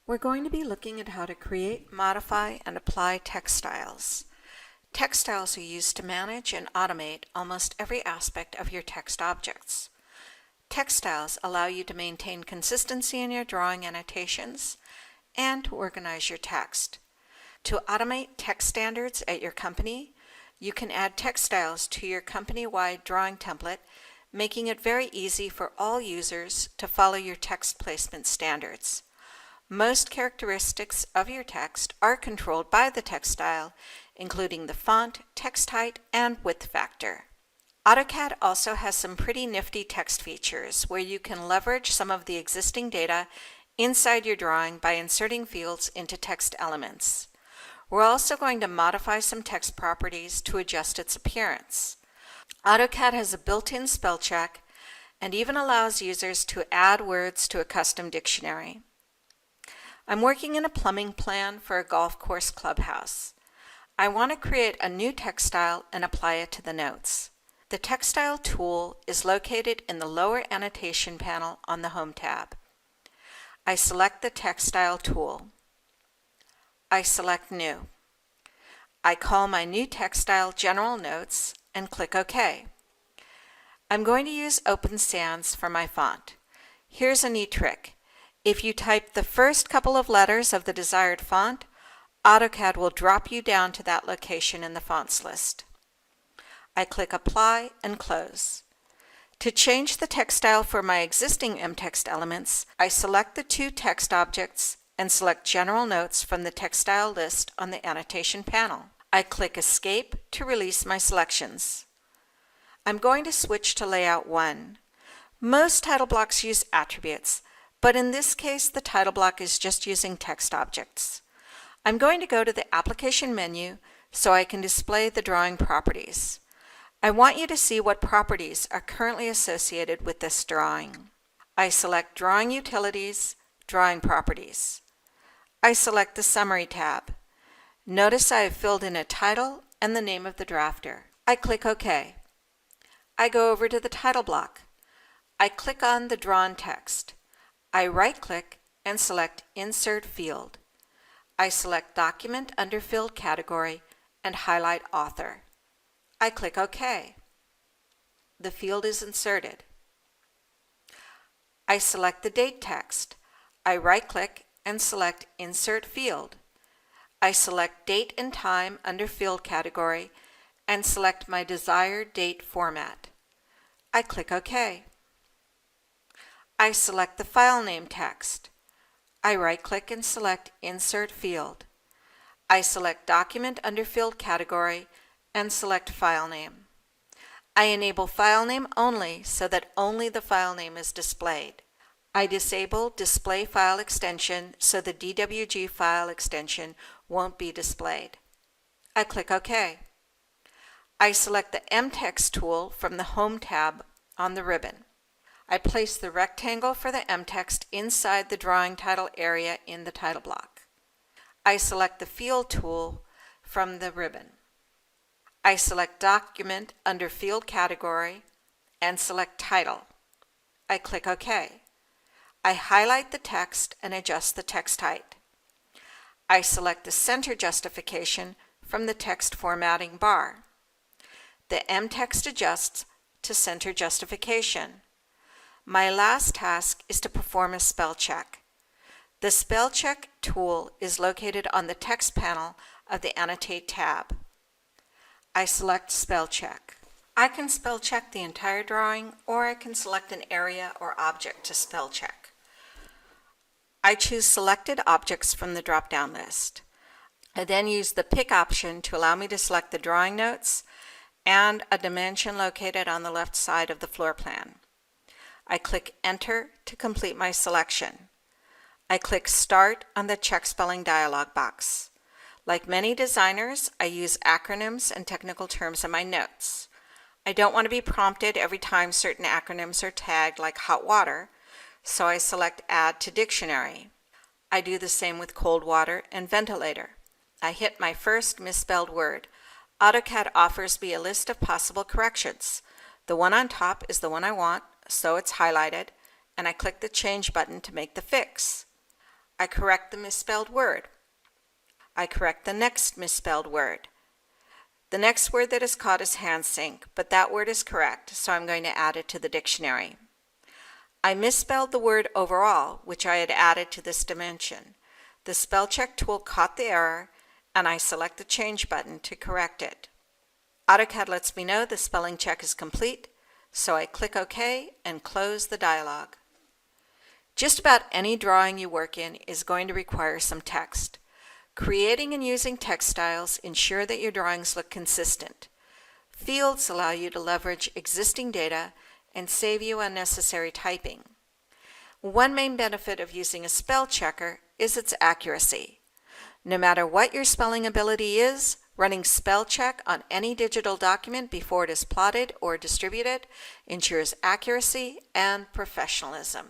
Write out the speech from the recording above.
We're going to be looking at how to create, modify, and apply text styles. Text styles are used to manage and automate almost every aspect of your text objects. Text styles allow you to maintain consistency in your drawing annotations and to organize your text. To automate text standards at your company, you can add text styles to your company-wide drawing template, making it very easy for all users to follow your text placement standards. Most characteristics of your text are controlled by the text style, including the font, text height, and width factor. AutoCAD also has some pretty nifty text features where you can leverage some of the existing data inside your drawing by inserting fields into text elements. We're also going to modify some text properties to adjust its appearance. AutoCAD has a built-in spell check and even allows users to add words to a custom dictionary. I'm working in a plumbing plan for a golf course clubhouse. I want to create a new text style and apply it to the notes. The text style tool is located in the lower annotation panel on the Home tab. I select the text style tool. I select New. I call my new text style General Notes and click OK. I'm going to use Open Sans for my font. Here's a neat trick. If you type the first couple of letters of the desired font, AutoCAD will drop you down to that location in the fonts list. I click Apply and Close. To change the text style for my existing mText elements, I select the two text objects and select General Notes from the text style list on the annotation panel. I click Escape to release my selections. I'm going to switch to Layout 1. Most title blocks use attributes, but in this case the title block is just using text objects. I'm going to go to the Application menu so I can display the drawing properties. I want you to see what properties are currently associated with this drawing. I select Drawing Utilities, Drawing Properties. I select the Summary tab. Notice I have filled in a title and the name of the drafter. I click OK. I go over to the title block. I click on the drawn text. I right-click and select Insert Field. I select Document under Field Category and highlight Author. I click OK. The field is inserted. I select the date text. I right-click and select Insert Field. I select Date and Time under Field Category and select my desired date format. I click OK. I select the file name text. I right-click and select Insert Field. I select Document under Field Category and select File Name. I enable File Name only so that only the file name is displayed. I disable Display File Extension so the DWG file extension won't be displayed. I click OK. I select the mText tool from the Home tab on the ribbon. I place the rectangle for the mText inside the drawing title area in the title block. I select the Field tool from the ribbon. I select Document under Field Category and select Title. I click OK. I highlight the text and adjust the text height. I select the Center Justification from the text formatting bar. The mText adjusts to Center Justification. My last task is to perform a spell check. The spell check tool is located on the text panel of the Annotate tab. I select Spell Check. I can spell check the entire drawing, or I can select an area or object to spell check. I choose Selected Objects from the drop-down list. I then use the Pick option to allow me to select the drawing notes and a dimension located on the left side of the floor plan. I click Enter to complete my selection. I click Start on the check spelling dialog box. Like many designers, I use acronyms and technical terms in my notes. I don't want to be prompted every time certain acronyms are tagged like hot water, so I select Add to Dictionary. I do the same with cold water and ventilator. I hit my first misspelled word. AutoCAD offers me a list of possible corrections. The one on top is the one I want, so it's highlighted, and I click the Change button to make the fix. I correct the misspelled word. I correct the next misspelled word. The next word that is caught is hand sink, but that word is correct, so I'm going to add it to the dictionary. I misspelled the word overall, which I had added to this dimension. The spell check tool caught the error, and I select the change button to correct it. AutoCAD lets me know the spelling check is complete, so I click OK and close the dialog. Just about any drawing you work in is going to require some text. Creating and using text styles ensure that your drawings look consistent. Fields allow you to leverage existing data and save you unnecessary typing. One main benefit of using a spell checker is its accuracy. No matter what your spelling ability is, running spell check on any digital document before it is plotted or distributed ensures accuracy and professionalism.